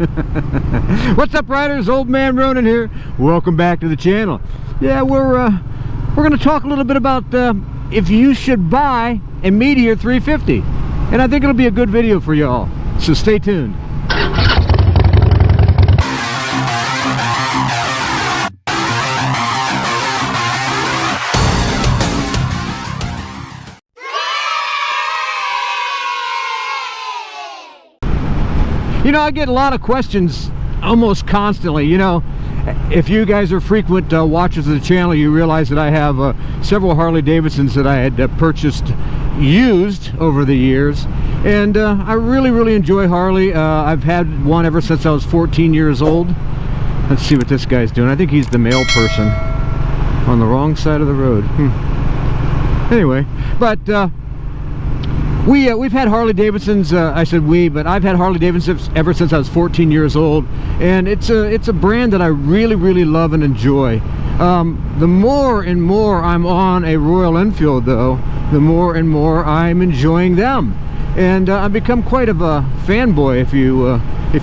What's up, riders? Old Man Ronin here. Welcome back to the channel. Yeah, we're going to talk a little bit about if you should buy a Meteor 350, and I think it'll be a good video for y'all. So stay tuned. You know, I get a lot of questions almost constantly. You know, if you guys are frequent watchers of the channel, you realize that I have several Harley Davidsons that I had purchased used over the years, and I really enjoy Harley. I've had one ever since I was 14 years old. Let's see what this guy's doing. I think he's the mail person on the wrong side of the road. Anyway, but we've had Harley Davidsons. I said we, but I've had Harley Davidsons ever since I was 14 years old, and it's a brand that I really love and enjoy. The more and more I'm on a Royal Enfield, though, the more and more I'm enjoying them, and I've become quite of a fanboy, if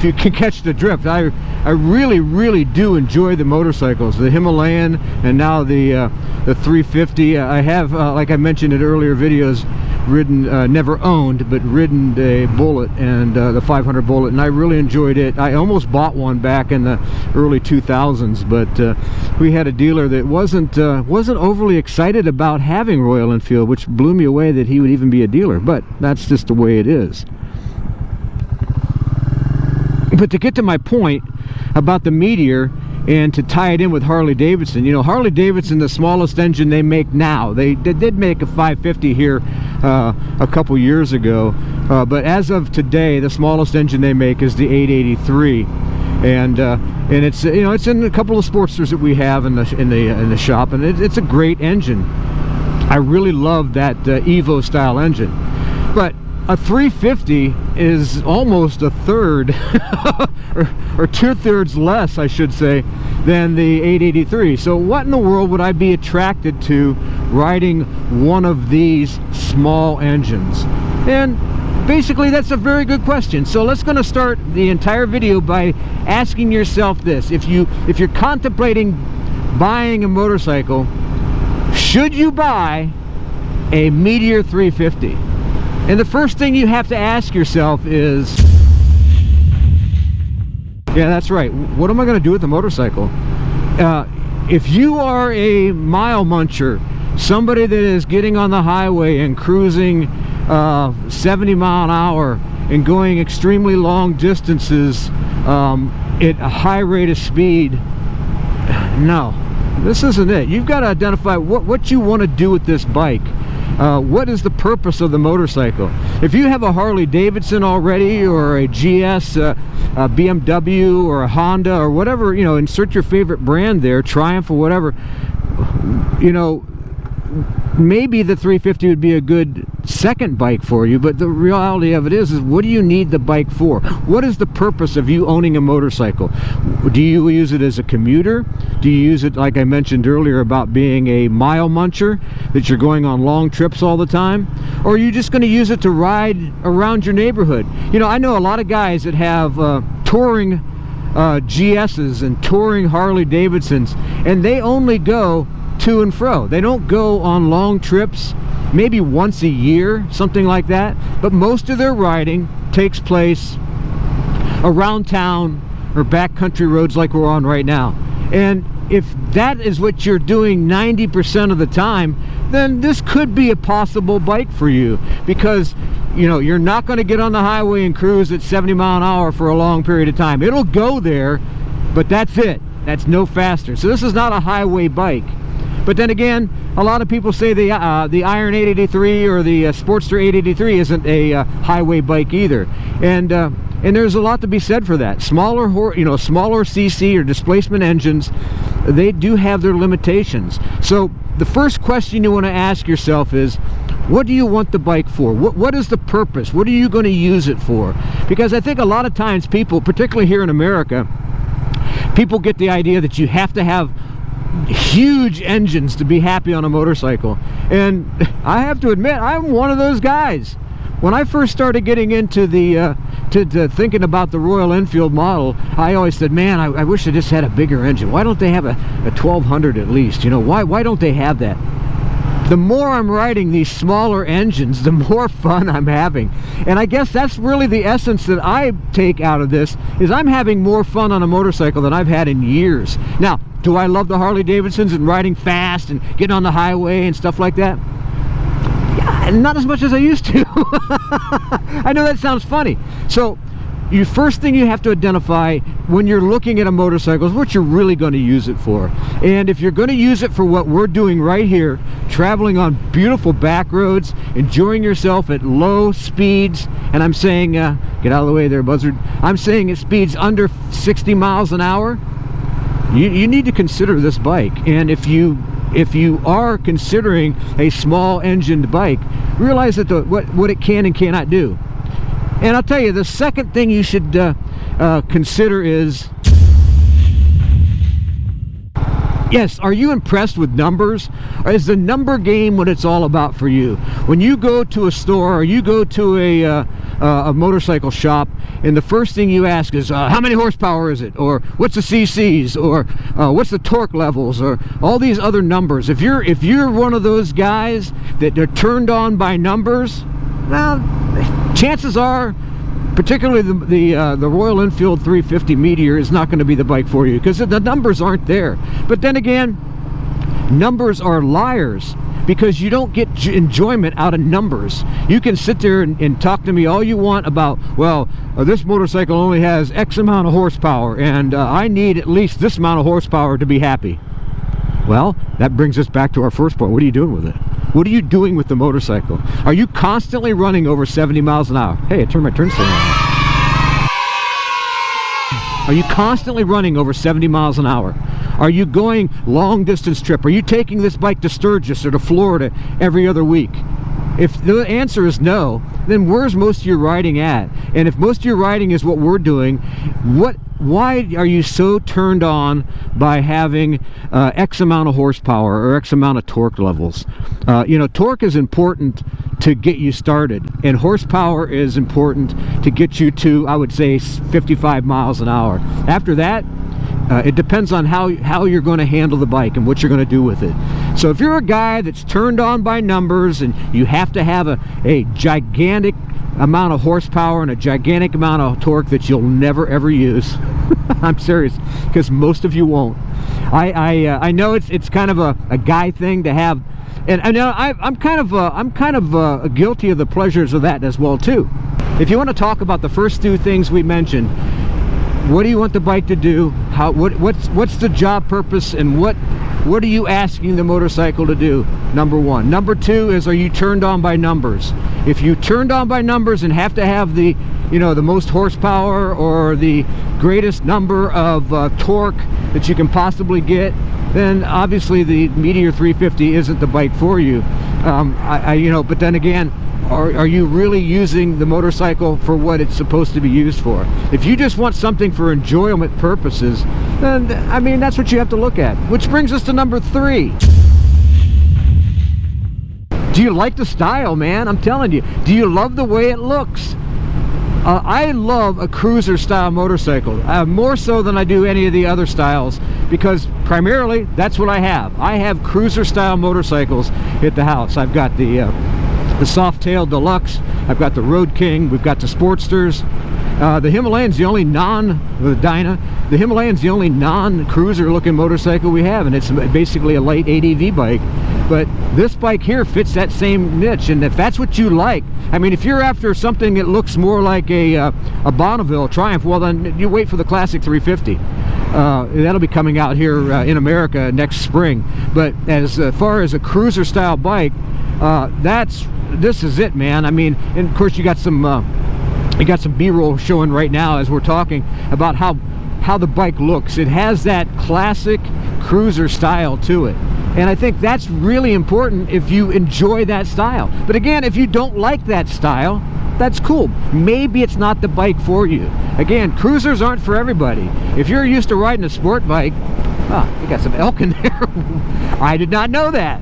you can catch the drift. I really do enjoy the motorcycles, the Himalayan, and now the 350. I have, like I mentioned in earlier videos, ridden, never owned, but ridden a Bullet, and the 500 Bullet, and I really enjoyed it. I almost bought one back in the early 2000s, but we had a dealer that wasn't overly excited about having Royal Enfield, which blew me away that he would even be a dealer, but that's just the way it is. But to get to my point about the Meteor, and to tie it in with Harley Davidson, you know, Harley Davidson, the smallest engine they make now, they did make a 550 here a couple years ago, but as of today, the smallest engine they make is the 883, and it's, you know, it's in a couple of Sportsters that we have in the shop, and it's a great engine. I really love that Evo style engine, but a 350 is almost a third or 2/3 less, I should say, than the 883. So what in the world would I be attracted to riding one of these small engines? And basically that's a very good question. So let's going to start the entire video by asking yourself this: if you're contemplating buying a motorcycle, should you buy a Meteor 350? And the first thing you have to ask yourself is, yeah, that's right, what am I going to do with the motorcycle? If you are a mile muncher, somebody that is getting on the highway and cruising 70 mile an hour and going extremely long distances at a high rate of speed, no, this isn't it. You've got to identify what you want to do with this bike. What is the purpose of the motorcycle? If you have a Harley Davidson already, or a GS, a BMW, or a Honda, or whatever, you know, insert your favorite brand there, Triumph or whatever, you know, maybe the 350 would be a good second bike for you, but the reality of it is what do you need the bike for? What is the purpose of you owning a motorcycle? Do you use it as a commuter? Do you use it, like I mentioned earlier, about being a mile muncher, that you're going on long trips all the time? Or are you just going to use it to ride around your neighborhood? You know, I know a lot of guys that have touring GS's and touring Harley Davidsons, and they only go to and fro. They don't go on long trips, maybe once a year, something like that, but most of their riding takes place around town or backcountry roads like we're on right now. And if that is what you're doing 90% of the time, then this could be a possible bike for you, because you know, you're not going to get on the highway and cruise at 70 mile an hour for a long period of time. It'll go there, but that's it. That's no faster. So this is not a highway bike. But then again, a lot of people say the Iron 883 or the Sportster 883 isn't a highway bike either, and there's a lot to be said for that. Smaller CC or displacement engines, they do have their limitations. So the first question you want to ask yourself is, what do you want the bike for? What is the purpose? What are you going to use it for? Because I think a lot of times people, particularly here in America, people get the idea that you have to have huge engines to be happy on a motorcycle, and I have to admit, I'm one of those guys. when I first started getting into the to thinking about the Royal Enfield model, I always said, man, I wish they just had a bigger engine. Why don't they have a 1200 at least? You know, why don't they have that? The more I'm riding these smaller engines, the more fun I'm having. And I guess that's really the essence that I take out of this, is I'm having more fun on a motorcycle than I've had in years. Now, do I love the Harley Davidsons and riding fast and getting on the highway and stuff like that? Yeah, not as much as I used to. I know that sounds funny. So, first thing you have to identify when you're looking at a motorcycle is what you're really going to use it for. And if you're going to use it for what we're doing right here, traveling on beautiful back roads, enjoying yourself at low speeds, and I'm saying, get out of the way there, buzzard, I'm saying at speeds under 60 miles an hour, you need to consider this bike. And if you are considering a small engined bike, realize that what it can and cannot do. And I'll tell you, the second thing you should consider is, yes, are you impressed with numbers? Or is the number game what it's all about for you? When you go to a store or you go to a motorcycle shop, and the first thing you ask is, how many horsepower is it? Or what's the CCs? Or what's the torque levels? Or all these other numbers. If you're one of those guys that they're turned on by numbers, well, chances are, particularly the Royal Enfield 350 Meteor is not going to be the bike for you, because the numbers aren't there. But then again, numbers are liars, because you don't get enjoyment out of numbers. You can sit there and talk to me all you want about, well, this motorcycle only has X amount of horsepower, and I need at least this amount of horsepower to be happy. Well, that brings us back to our first point. What are you doing with it? What are you doing with the motorcycle? Are you constantly running over 70 miles an hour? Hey, I turned my turn signal on. Are you constantly running over 70 miles an hour? Are you going long distance trip? Are you taking this bike to Sturgis or to Florida every other week? If the answer is no, then where's most of your riding at? And if most of your riding is what we're doing, why are you so turned on by having X amount of horsepower or X amount of torque levels? You know, torque is important to get you started, and horsepower is important to get you to, I would say, 55 miles an hour. After that, it depends on how you're going to handle the bike and what you're going to do with it. So if you're a guy that's turned on by numbers and you have to have a gigantic amount of horsepower and a gigantic amount of torque that you'll never ever use, I'm serious, because most of you won't. I know it's kind of a guy thing to have, and I know I'm kind of guilty of the pleasures of that as well too. If you want to talk about the first two things we mentioned, what do you want the bike to do? What's the job purpose, and what are you asking the motorcycle to do? Number one. Number two is, are you turned on by numbers? If you turned on by numbers and have to have the most horsepower or the greatest number of torque that you can possibly get, then obviously the Meteor 350 isn't the bike for you. But then again, are you really using the motorcycle for what it's supposed to be used for? If you just want something for enjoyment purposes, then I mean, that's what you have to look at. Which brings us to number three. Do you like the style, man? I'm telling you. Do you love the way it looks? I love a cruiser style motorcycle, more so than I do any of the other styles, because primarily that's what I have. I have cruiser style motorcycles at the house. I've got the Softail Deluxe, I've got the Road King, we've got the Sportsters. The Himalayan's the only the Himalayan's the only non-cruiser looking motorcycle we have, and it's basically a light ADV bike. But this bike here fits that same niche, and if that's what you like, I mean, if you're after something that looks more like a Bonneville Triumph, well then you wait for the Classic 350. That'll be coming out here in America next spring. But as far as a cruiser style bike, this is it, man. I mean, and of course you got some B-roll showing right now as we're talking about how the bike looks. It has that classic cruiser style to it, and I think that's really important if you enjoy that style. But again, if you don't like that style, that's cool. Maybe it's not the bike for you. Again, cruisers aren't for everybody. If you're used to riding a sport bike, you got some elk in there. I did not know that.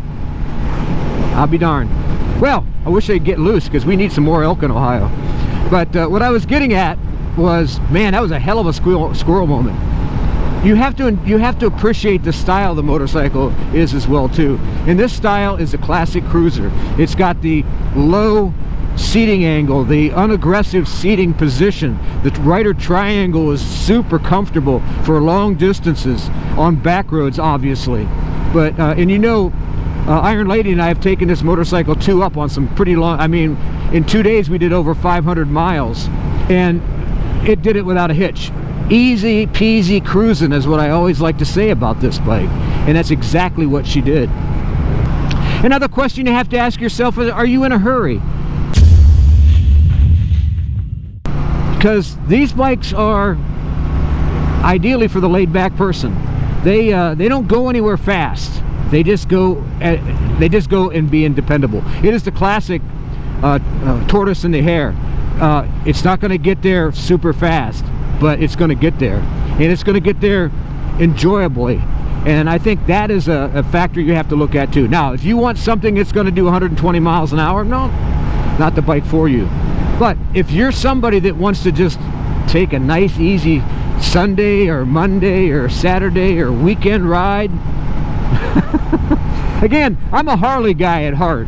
I'll be darned. Well, I wish they'd get loose because we need some more elk in Ohio. But what I was getting at was, man, that was a hell of a squirrel moment. You have to appreciate the style the motorcycle is as well too. And this style is a classic cruiser. It's got the low seating angle, the unaggressive seating position. The rider triangle is super comfortable for long distances on back roads, obviously. But and you know, Iron Lady and I have taken this motorcycle up on some pretty long, I mean, in 2 days we did over 500 miles, and it did it without a hitch. Easy peasy cruising is what I always like to say about this bike, and that's exactly what she did. Another question you have to ask yourself is, are you in a hurry? Because these bikes are ideally for the laid-back person. They don't go anywhere fast. They just go and be independable. It is the classic tortoise and the hare. It's not going to get there super fast, but it's going to get there, and it's going to get there enjoyably. And I think that is a factor you have to look at too. Now, if you want something that's going to do 120 miles an hour, no, not the bike for you. But if you're somebody that wants to just take a nice easy Sunday or Monday or Saturday or weekend ride, again, I'm a Harley guy at heart,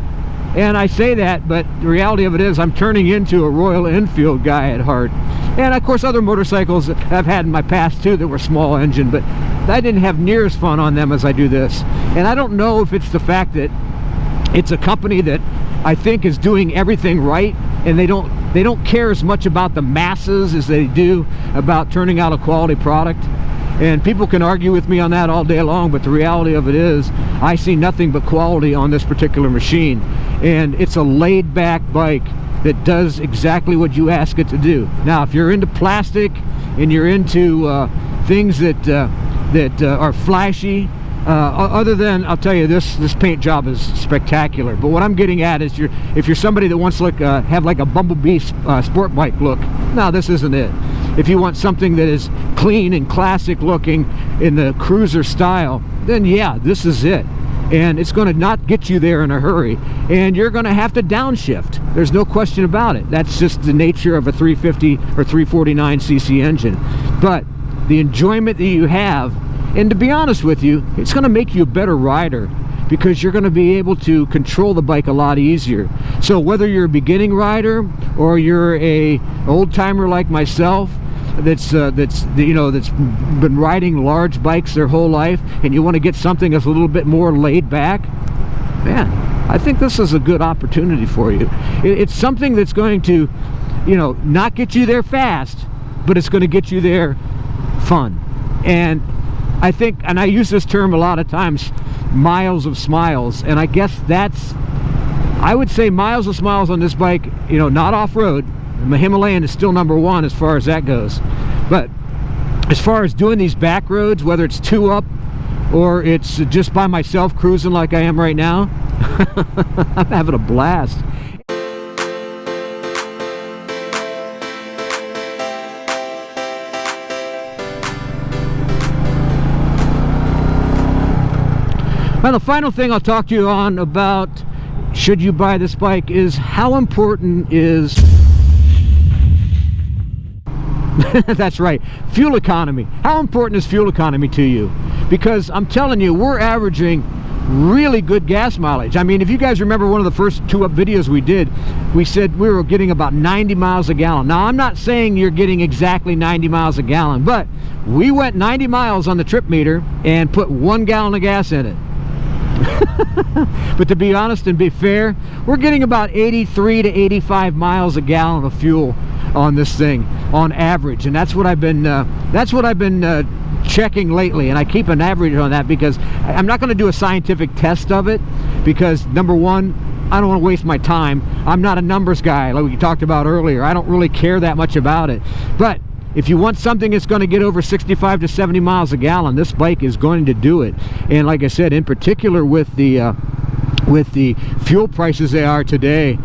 and I say that, but the reality of it is I'm turning into a Royal Enfield guy at heart. And of course other motorcycles that I've had in my past too that were small engine, but I didn't have near as fun on them as I do this. And I don't know if it's the fact that it's a company that I think is doing everything right, and they don't care as much about the masses as they do about turning out a quality product. And people can argue with me on that all day long, but the reality of it is I see nothing but quality on this particular machine. And it's a laid-back bike that does exactly what you ask it to do. Now, if you're into plastic and you're into things that are flashy, other than, I'll tell you, this paint job is spectacular. But what I'm getting at is, if you're somebody that wants to look, have like a Bumblebee sport bike look, no, this isn't it. If you want something that is clean and classic looking in the cruiser style, then yeah, this is it. And it's going to not get you there in a hurry, and you're going to have to downshift. There's no question about it. That's just the nature of a 350 or 349cc engine. But the enjoyment that you have, and to be honest with you, it's going to make you a better rider, because you're going to be able to control the bike a lot easier. So whether you're a beginning rider or you're a old-timer like myself that's been riding large bikes their whole life, and you want to get something that's a little bit more laid back, man, I think this is a good opportunity for you. It's something that's going to, not get you there fast, but it's going to get you there fun. And I think, and I use this term a lot of times, miles of smiles, and I guess I would say miles of smiles on this bike, not off-road. My Himalayan is still #1 as far as that goes. But as far as doing these back roads, whether it's 2-up or it's just by myself cruising like I am right now, I'm having a blast. Well, the final thing I'll talk to you on about should you buy this bike is how important is that's right, fuel economy. How important is fuel economy to you? Because I'm telling you, we're averaging really good gas mileage. I mean, if you guys remember one of the first 2-up videos we did, we said we were getting about 90 miles a gallon. Now, I'm not saying you're getting exactly 90 miles a gallon, but we went 90 miles on the trip meter and put 1 gallon of gas in it. But to be honest and be fair, we're getting about 83 to 85 miles a gallon of fuel on this thing on average, and that's what I've been checking lately, and I keep an average on that because I'm not going to do a scientific test of it, because number one, I don't want to waste my time. I'm not a numbers guy like we talked about earlier. I don't really care that much about it. But if you want something that's going to get over 65 to 70 miles a gallon, this bike is going to do it. And like I said, in particular with the fuel prices they are today,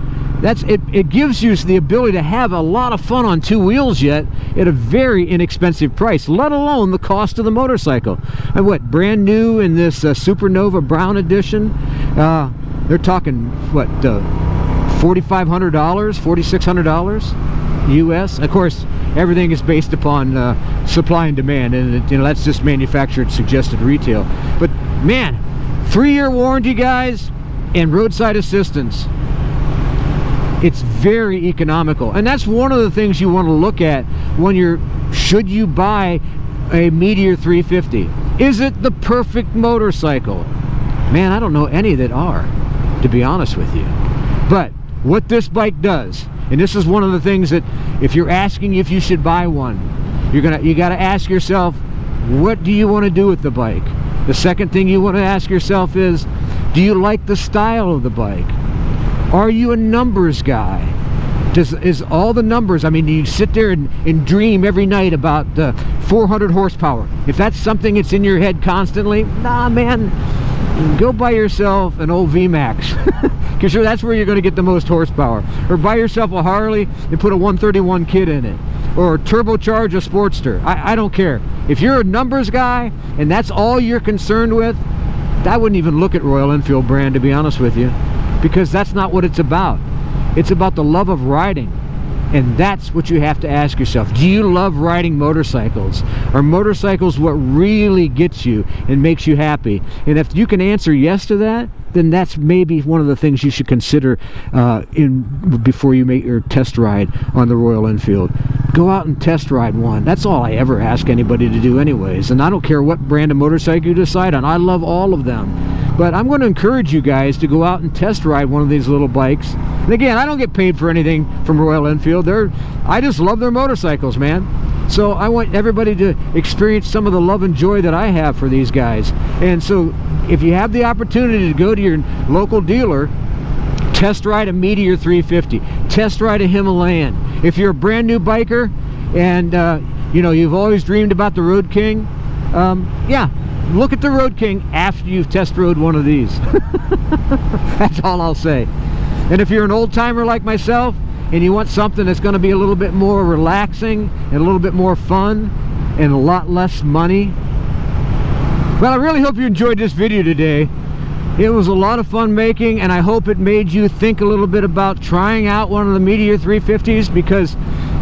it gives you the ability to have a lot of fun on 2 wheels yet at a very inexpensive price, let alone the cost of the motorcycle. And what, brand new in this Supernova Brown edition, they're talking what, $4,500, $4,600 US. Of course, everything is based upon supply and demand, and you know, that's just manufactured suggested retail. But man, 3-year warranty, guys, and roadside assistance. It's very economical, and that's one of the things you want to look at when you're, should you buy a Meteor 350? Is it the perfect motorcycle? Man, I don't know any that are, to be honest with you. But what this bike does, and this is one of the things that, if you're asking if you should buy one, you got to ask yourself, what do you want to do with the bike? The second thing you want to ask yourself is, do you like the style of the bike? Are you a numbers guy? Is all the numbers, I mean, do you sit there and dream every night about 400 horsepower? If that's something that's in your head constantly, nah, man, go buy yourself an old VMAX, because sure, that's where you're going to get the most horsepower. Or buy yourself a Harley and put a 131 kit in it, or turbocharge a Sportster. I don't care. If you're a numbers guy and that's all you're concerned with, I wouldn't even look at Royal Enfield brand, to be honest with you, because that's not what it's about. It's about the love of riding. And that's what you have to ask yourself. Do you love riding motorcycles? Are motorcycles what really gets you and makes you happy? And if you can answer yes to that, then that's maybe one of the things you should consider before you make your test ride on the Royal Enfield. Go out and test ride one. That's all I ever ask anybody to do anyways. And I don't care what brand of motorcycle you decide on. I love all of them. But I'm going to encourage you guys to go out and test ride one of these little bikes. And again, I don't get paid for anything from Royal Enfield. I just love their motorcycles, man. So I want everybody to experience some of the love and joy that I have for these guys. And so if you have the opportunity to go to your local dealer, test ride a Meteor 350, test ride a Himalayan. If you're a brand new biker and you know, you've always dreamed about the Road King, yeah, look at the Road King after you've test rode one of these. That's all I'll say. And if you're an old timer like myself and you want something that's going to be a little bit more relaxing and a little bit more fun and a lot less money, well, I really hope you enjoyed this video today. It was a lot of fun making, and I hope it made you think a little bit about trying out one of the Meteor 350s, because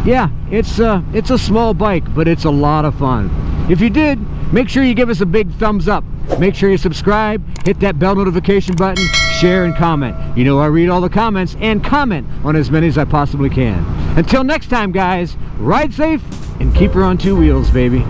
yeah, it's a small bike, but it's a lot of fun. If you did, make sure you give us a big thumbs up. Make sure you subscribe, hit that bell notification button, share and comment. You know I read all the comments and comment on as many as I possibly can. Until next time, guys, ride safe and keep her on 2 wheels, baby.